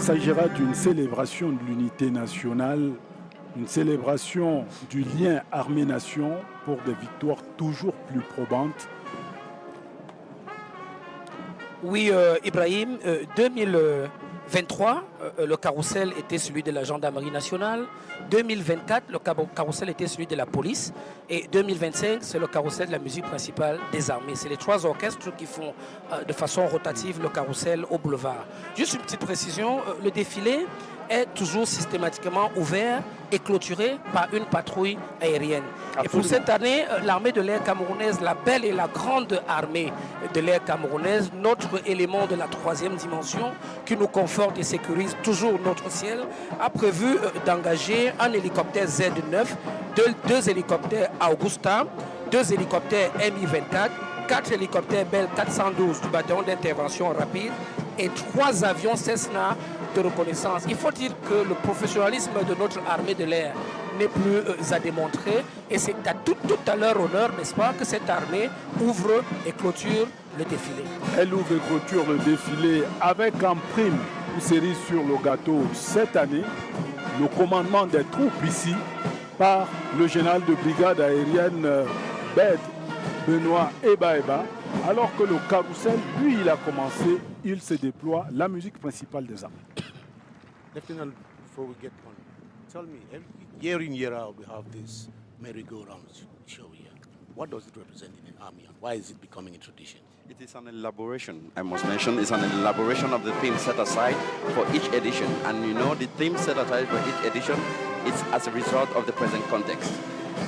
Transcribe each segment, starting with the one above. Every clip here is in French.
s'agira d'une célébration de l'unité nationale, une célébration du lien armée-nation pour des victoires toujours plus probantes. Oui, Ibrahim, 2023, le carrousel était celui de la gendarmerie nationale. 2024, le carrousel était celui de la police. Et 2025, c'est le carrousel de la musique principale des armées. C'est les trois orchestres qui font de façon rotative le carrousel au boulevard. Juste une petite précision, le défilé est toujours systématiquement ouvert et clôturé par une patrouille aérienne. Absolument. Et pour cette année, l'armée de l'air camerounaise, la belle et la grande armée de l'air camerounaise, notre élément de la troisième dimension qui nous conforte et sécurise toujours notre ciel, a prévu d'engager un hélicoptère Z9, deux hélicoptères Augusta, 2 hélicoptères Mi-24, 4 hélicoptères Bell 412 du bataillon d'intervention rapide et 3 avions Cessna de reconnaissance. Il faut dire que le professionnalisme de notre armée de l'air n'est plus à démontrer et c'est à tout à leur honneur, n'est-ce pas, que cette armée ouvre et clôture le défilé. Elle ouvre et clôture le défilé avec en prime une série sur le gâteau cette année, le commandement des troupes ici par le général de brigade aérienne Bed Benoît Eba, alors que le carrousel, lui, il a commencé, il se déploie, la musique principale des armées. Lieutenant, before we get on, tell me, year in, year out, we have this merry-go-round show here. What does it represent in the army and why is it becoming a tradition? It is an elaboration, I must mention, it's an elaboration of the theme set aside for each edition. And you know, the theme set aside for each edition is as a result of the present context.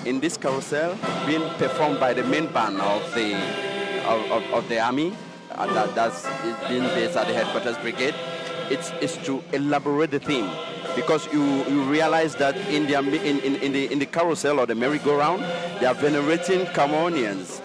In this carousel, being performed by the main band of the army, that's being based at the headquarters brigade, it's to elaborate the theme, because you realize that in the carousel or the merry-go-round, they are venerating Cameroonians.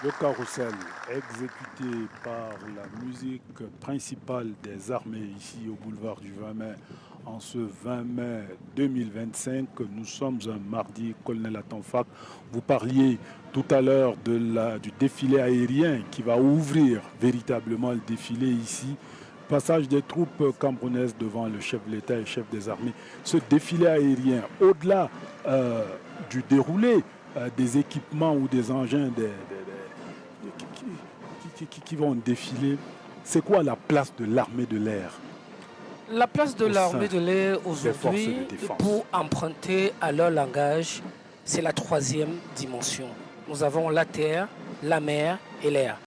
Le carrousel exécuté par la musique principale des armées ici au boulevard du 20 mai en ce 20 mai 2025. Nous sommes un mardi, colonel Atanfak. Vous parliez tout à l'heure du défilé aérien qui va ouvrir véritablement le défilé ici. Passage des troupes camerounaises devant le chef de l'État et chef des armées. Ce défilé aérien, au-delà du déroulé des équipements ou des engins qui vont défiler, c'est quoi la place de l'armée de l'air? La place de l'armée de l'air aujourd'hui, pour emprunter à leur langage, c'est la troisième dimension. Nous avons la terre, la mer et l'air.